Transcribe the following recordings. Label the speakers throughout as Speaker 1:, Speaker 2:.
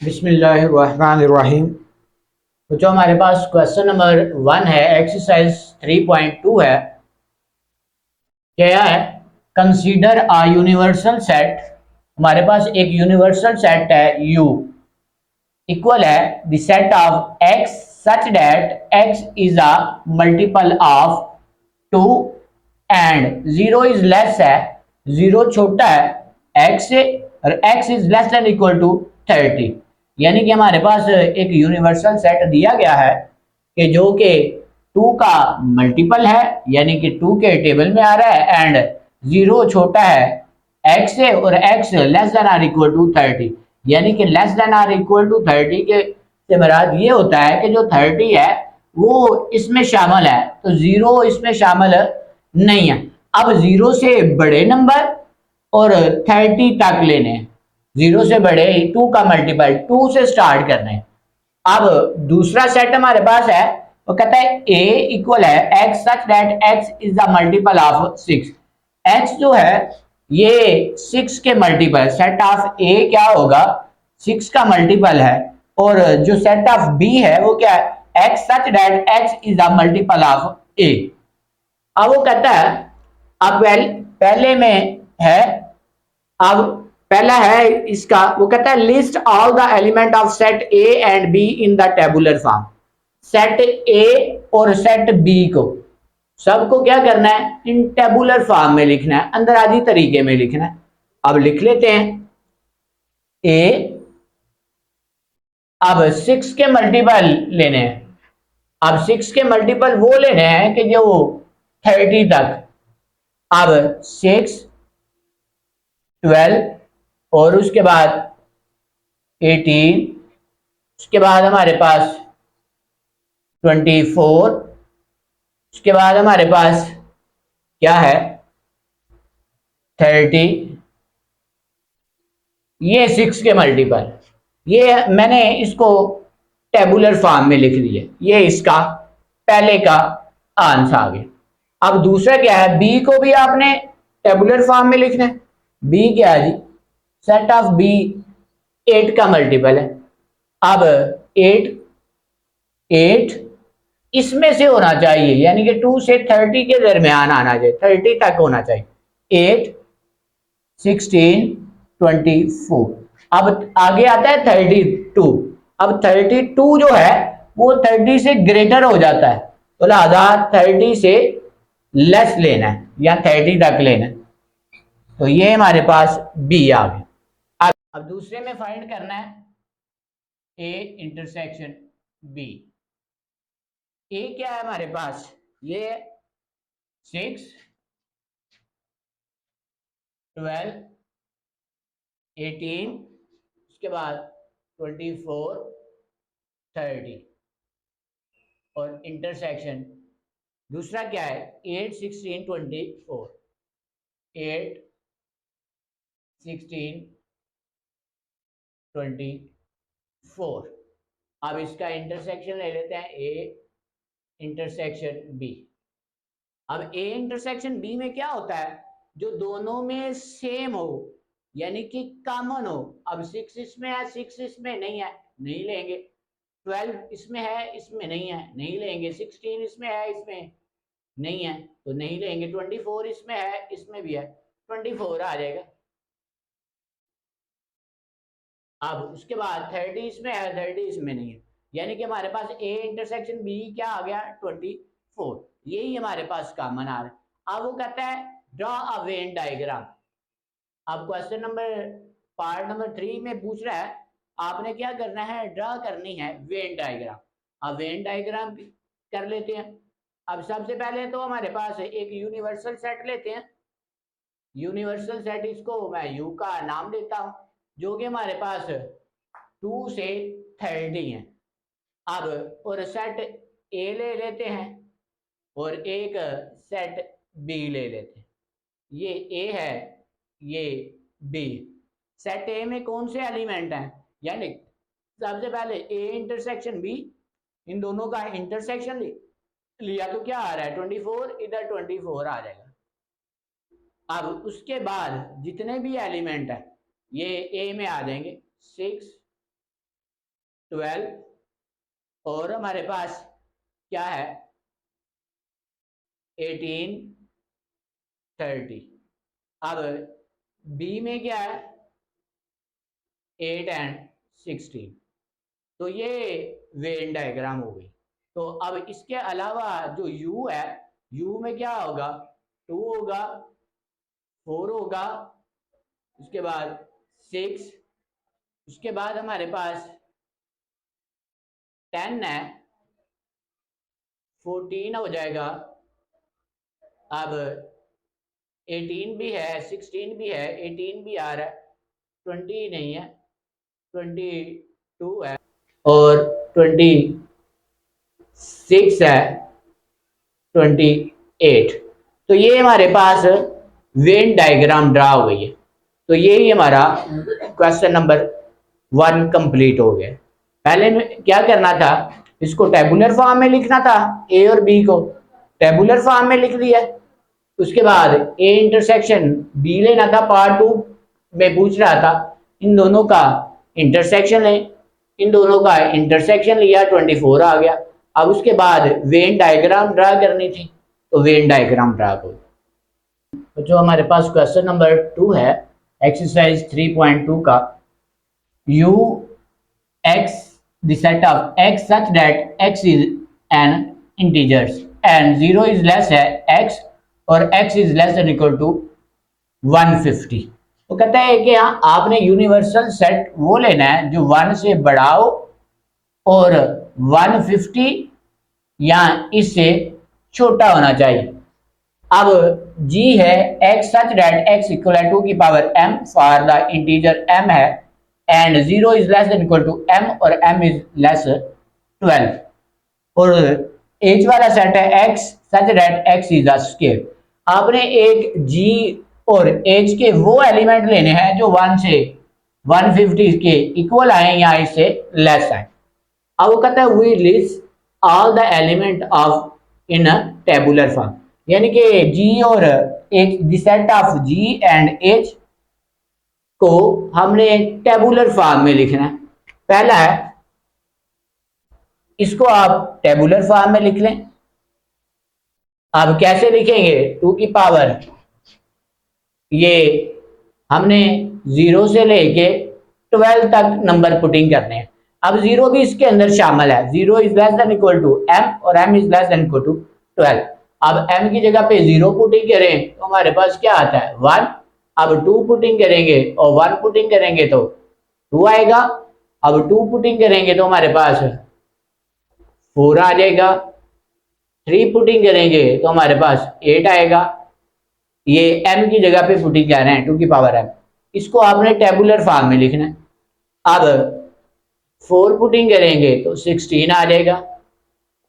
Speaker 1: बिस्मिल्लाहिर्रहमानिर्रहीम। तो जो हमारे पास क्वेश्चन नंबर 1 है, एक्सरसाइज 3.2 है। क्या है? Consider a universal set. हमारे पास एक यूनिवर्सल सेट है U, इक्वल है the set of X such that X is a multiple of 2 and 0 is less है, 0 छोटा है X से, और X is less than equal to 30। यानी कि हमारे पास एक यूनिवर्सल सेट दिया गया है कि जो कि 2 का मल्टीपल है, यानी कि 2 के टेबल में आ रहा है, एंड 0 छोटा है x से, और x less than or equal to 30। यानी कि less than or equal to 30 के से मुराद ये होता है कि जो 30 है वो इसमें शामिल है, तो 0 इसमें शामिल नहीं है। अब 0 से बड़े नंबर और 30 तक लेने हैं। 0 से बड़े 2 का मल्टीपल 2 से स्टार्ट करने हैं। अब दूसरा सेट हमारे पास है, वो कहता है a इक्वल है x such that x is the multiple of 6। x जो है ये 6 के मल्टीपल, सेट ऑफ a क्या होगा, 6 का मल्टीपल है। और जो सेट ऑफ b है वो क्या है, x such that x is the multiple of a। अब वो कहता है, अब पहले में है, अब पहला है इसका, वो कहता है list all the element of set A and be in the tabular form. Set ए और सेट बी को सबको क्या करना है, इन टेबुलर फॉर्म में लिखना है, अंदराजी तरीके में लिखना है। अब लिख लेते हैं ए। अब 6 के मल्टीपल लेने हैं। अब 6 के मल्टीपल वो लेने हैं कि जो 30 तक। अब 6, 12 और उसके बाद 18, उसके बाद हमारे पास 24, उसके बाद हमारे पास क्या है 30। ये 6 के मल्टीपल, ये मैंने इसको टेबुलर फॉर्म में लिख दिया, ये इसका पहले का आंसर आ गया। अब दूसरा क्या है, बी को भी आपने टेबुलर फॉर्म में लिखना है। बी क्या है जी, सेट ऑफ बी 8 का मल्टीपल है। अब 8 8 इसमें से होना चाहिए, यानी कि 2 से 30 के दरमियान आना चाहिए, 30 तक होना चाहिए। 8, 16, 24। अब आगे आता है 32। अब 32 जो है वो 30 से ग्रेटर हो जाता है, तो लिहाजा 30 से लेस लेना है या 30 तक लेना है। तो ये हमारे पास बी आ गया। अब दूसरे में फाइंड करना है ए इंटरसेक्शन बी। ए क्या है हमारे पास, ये 6, 12, 18, उसके बाद 24, 30 और इंटरसेक्शन दूसरा क्या है 8, 16, 24। 8, 16, 24। अब इसका इंटरसेक्शन ले लेते हैं ए इंटरसेक्शन बी। अब ए इंटरसेक्शन बी में क्या होता है, जो दोनों में सेम हो, यानी कि कॉमन हो। अब 6 इसमें है, 6 इसमें नहीं है, नहीं लेंगे। 12 इसमें है, इसमें नहीं है, नहीं लेंगे। 16 इसमें है, इसमें नहीं है, तो नहीं लेंगे। 24 इसमें है, इसमें भी है, 24 आ जाएगा। अब उसके बाद 30 इसमें है, 30 इसमें नहीं है, यानी कि हमारे पास ए इंटरसेक्शन बी क्या आ गया 24। यही हमारे पास कॉमन आ रहा है। अब वो कहता है ड्रॉ अ वेन डायग्राम। अब क्वेश्चन नंबर पार्ट नंबर 3 में पूछ रहा है आपने क्या करना है, ड्रॉ करनी है वेन डायग्राम। अब वेन डायग्राम कर लेते हैं। अब सबसे पहले तो हमारे पास एक यूनिवर्सल सेट लेते हैं। यूनिवर्सल सेट, इसको मैं यू का नाम देता हूं, जो कि हमारे पास 2 से 30 है। अब और सेट ए ले लेते हैं और एक सेट बी ले लेते हैं। ये ए है, ये बी। सेट ए में कौन से एलिमेंट हैं, यानी सबसे पहले ए इंटरसेक्शन बी, इन दोनों का इंटरसेक्शन लिया तो क्या आ रहा है 24, इधर 24 आ जाएगा। अब उसके बाद जितने भी एलिमेंट है ये ए में आ जाएंगे। 6, 12 और हमारे पास क्या है 18 30। अब बी में क्या है 8 एंड 16। तो ये वेन डायग्राम हो गई। तो अब इसके अलावा जो यू है यू में क्या होगा 2 होगा 4 होगा उसके बाद 6 उसके बाद हमारे पास 10 है 14 हो जाएगा। अब 18 भी है 16 भी है 18 भी आ रहा है 20 नहीं है 22 है और 26 है 28। तो ये हमारे पास वेन डायग्राम ड्रा हो गई है। तो ये ही हमारा क्वेश्चन नंबर 1 कंप्लीट हो गया। पहले में क्या करना था इसको टेबुलर फॉर्म में लिखना था ए और बी को टेबुलर फॉर्म में लिख दिया। उसके बाद ए इंटरसेक्शन बी लेना था पार्ट 2 में पूछ रहा था इन दोनों का इंटरसेक्शन लें। इन दोनों का इंटरसेक्शन लिया 24 आ गया। अब उसके बाद वेन डायग्राम ड्रा करनी थी तो वेन डायग्राम ड्रा करो। तो जो हमारे पास क्वेश्चन नंबर 2 है एक्सरसाइज 3.2 का you x the set of x such that x is an integers and 0 is less है x और x is less than equal to 150। तो कहता है कि हाँ आपने यूनिवर्सल सेट वो लेना है जो 1 से बड़ा हो और 150 या इससे छोटा होना चाहिए। अब g है x such that x equal to की power m for the integer m है and 0 is less than equal to m और m इज लेस 12 और h वाला सेट है x such that x is a square। आपने एक g और h के वो एलिमेंट लेने हैं जो 1 से 150 के इक्वल आए या इससे लेस आए। अब वो कहता है we list all the element of in a tabular form यानी कि g और h the set of g and h को हमने टेबुलर फॉर्म में लिखना है। पहला है इसको आप टेबुलर फॉर्म में लिख लें। अब कैसे लिखेंगे 2 की पावर ये हमने 0 से लेके 12 तक नंबर पुटिंग करने हैं। अब 0 भी इसके अंदर शामिल है 0 is less than equal to m और m is less than equal to 12। अब m की जगह पे 0 पुटिंग करें तो हमारे पास क्या आता है 1। अब 2 पुटिंग करेंगे और 1 पुटिंग करेंगे तो 2 आएगा। अब 2 पुटिंग करेंगे तो हमारे पास 4 आ जाएगा। 3 पुटिंग करेंगे तो हमारे पास 8 आएगा। ये m की जगह पे पुटिंग कर रहे हैं 2 की पावर m। इसको आपने टेबुलर फॉर्म में लिखना है। अब 4 पुटिंग करेंगे तो 16 आ जाएगा।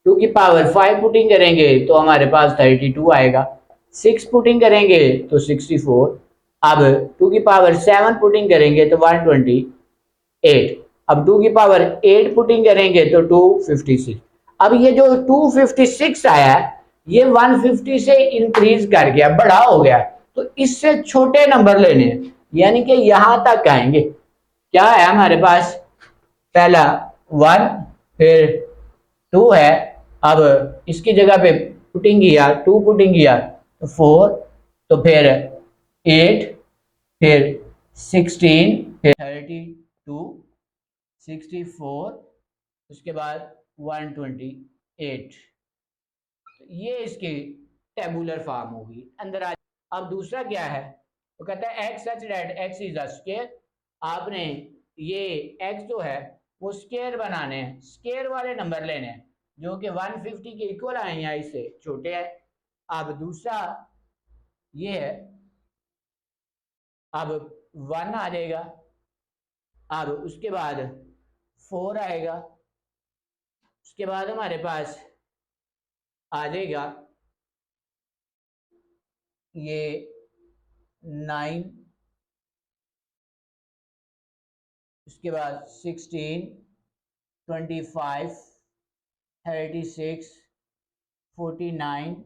Speaker 1: 2 की पावर 5 पुटिंग करेंगे तो हमारे पास 32 आएगा। 6 पुटिंग करेंगे तो 64। अब 2 की पावर 7 पुटिंग करेंगे तो 128। अब 2 की पावर 8 पुटिंग करेंगे तो 256। अब ये जो 256 आया है ये 150 से इंक्रीज कर गया बड़ा हो गया तो इससे छोटे नंबर लेने हैं यानी कि यहां तक आएंगे। क्या है हमारे पास पहला 1 फिर 2 है। अब इसकी जगह पे पुटिंग किया 2 पुटिंग किया तो 4 तो फिर 8 फिर 16 फिर 32 64 उसके बाद 128। ये इसकी टेबुलर फॉर्म होगी अंदर आ। अब दूसरा क्या है वो कहता है x such that x is a square. आपने ये एक्स जो है वो स्क्वायर बनाने हैं स्क्वायर वाले नंबर लेने हैं जो कि 150 के इक्वल आए या इससे छोटे हैं। अब दूसरा ये है अब 1 आ जाएगा। अब उसके बाद 4 आएगा। उसके बाद हमारे पास आ जाएगा ये 9 उसके बाद 16 25 36 49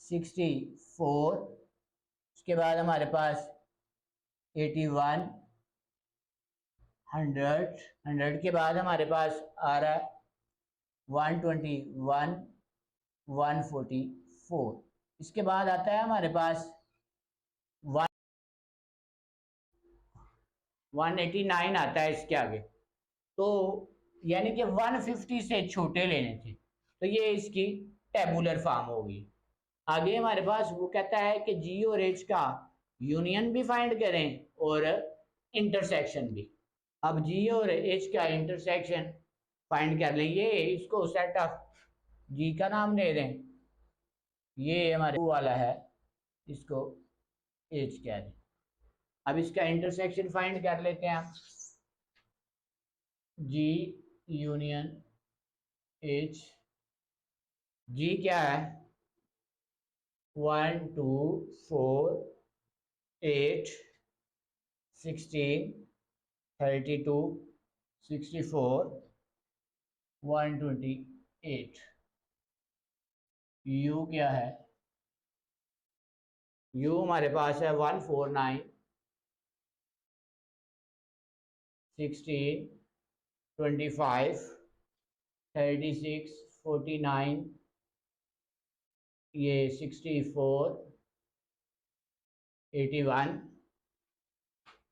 Speaker 1: 64 उसके बाद हमारे पास 81 100 100 के बाद हमारे पास आ रहा है 121, 144। इसके बाद आता है हमारे पास 189 आता है इसके आगे। तो यानी कि 150 से छोटे लेने थे, तो ये इसकी टेबुलर फॉर्म होगी। आगे हमारे पास वो कहता है कि जी और एच का यूनियन भी फाइंड करें और इंटरसेक्शन भी। अब जी और एच का इंटरसेक्शन फाइंड कर लेंगे, इसको सेट ऑफ जी का नाम दे दें, ये हमारे वाला है, इसको एच कह दें। अब इसका इंटरसेक्शन फाइंड कर लेते हैं हम। जी यूनियन एच, जी क्या है 1 2 4 8 16 32 64 128। यू क्या है, यू हमारे पास है 149 16 25 36 49, ये 64 81,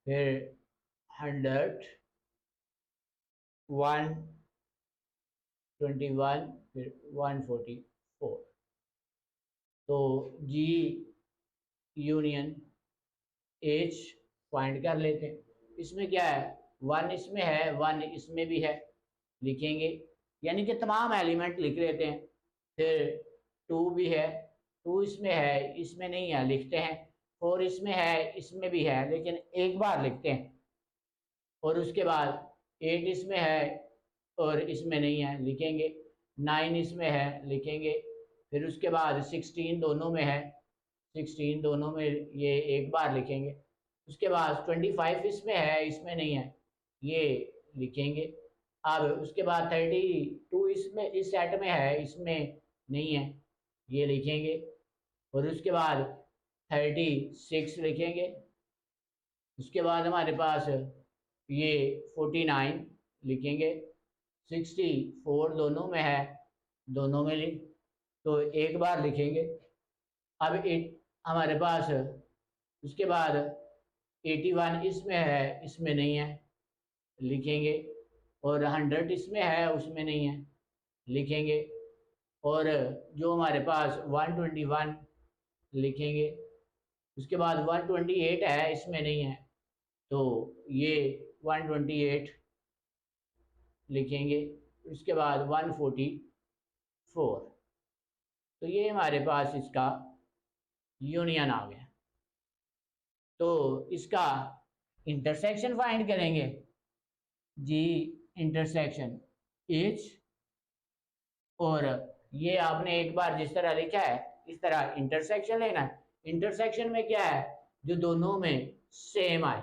Speaker 1: फिर 100 121, फिर 144। तो जी यूनियन एच फाइंड कर लेते हैं। इसमें क्या है, 1 इसमें है, 1 इसमें भी है, लिखेंगे, यानी कि तमाम एलिमेंट लिख लेते हैं। फिर 2 भी है, 2 इसमें है, इसमें नहीं है, लिखते हैं। 4 इसमें है, इसमें भी है, लेकिन एक बार लिखते हैं। और उसके बाद 8 इसमें है और इसमें नहीं है, लिखेंगे। 9 इसमें है, लिखेंगे। फिर उसके बाद 16 दोनों में है, 16 दोनों में, ये एक बार लिखेंगे। उसके बाद 25 इसमें है, इसमें नहीं है, ये लिखेंगे। अब उसके बाद 32 इसमें, इस सेट में है, इसमें नहीं है, ये लिखेंगे। और उसके बाद 36 लिखेंगे। उसके बाद हमारे पास ये 49 लिखेंगे। 64 दोनों में है, दोनों में लिख, तो एक बार लिखेंगे। अब हमारे पास उसके बाद 81 इसमें है, इसमें नहीं है, लिखेंगे। और 100 इसमें है, उसमें नहीं है, लिखेंगे। और जो हमारे पास 121 लिखेंगे। उसके बाद 128 है, इसमें नहीं है, तो ये 128 लिखेंगे। उसके बाद 144। तो ये हमारे पास इसका यूनियन आ गया। तो इसका इंटरसेक्शन फाइंड करेंगे, जी इंटरसेक्शन एच। और ये आपने एक बार जिस तरह लिखा है इस तरह इंटरसेक्शन लेना है। इंटरसेक्शन में क्या है, जो दोनों में सेम आए,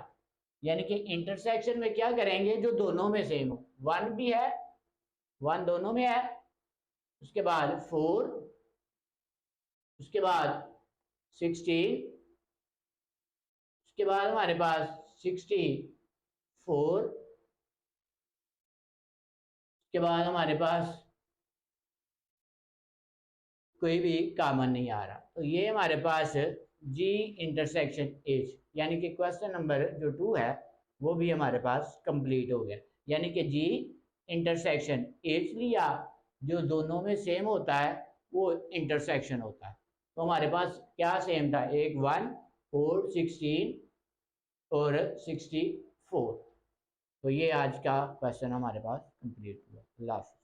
Speaker 1: यानी कि इंटरसेक्शन में क्या करेंगे, जो दोनों में सेम हो। 1 भी है, 1 दोनों में है। उसके बाद 4, उसके बाद 16, उसके बाद हमारे पास 64, उसके बाद हमारे पास कोई भी कॉमन नहीं आ रहा। तो ये हमारे पास जी इंटरसेक्शन एच, यानी कि क्वेश्चन नंबर जो 2 है वो भी हमारे पास कंप्लीट हो गया। यानी कि जी इंटरसेक्शन एच लिया, जो दोनों में सेम होता है वो इंटरसेक्शन होता है। तो हमारे पास क्या सेम था, एक 1 4 16 और 64। तो ये आज का क्वेश्चन हमारे पास कंप्लीट हुआ। अल्लाह हाफ़िज़।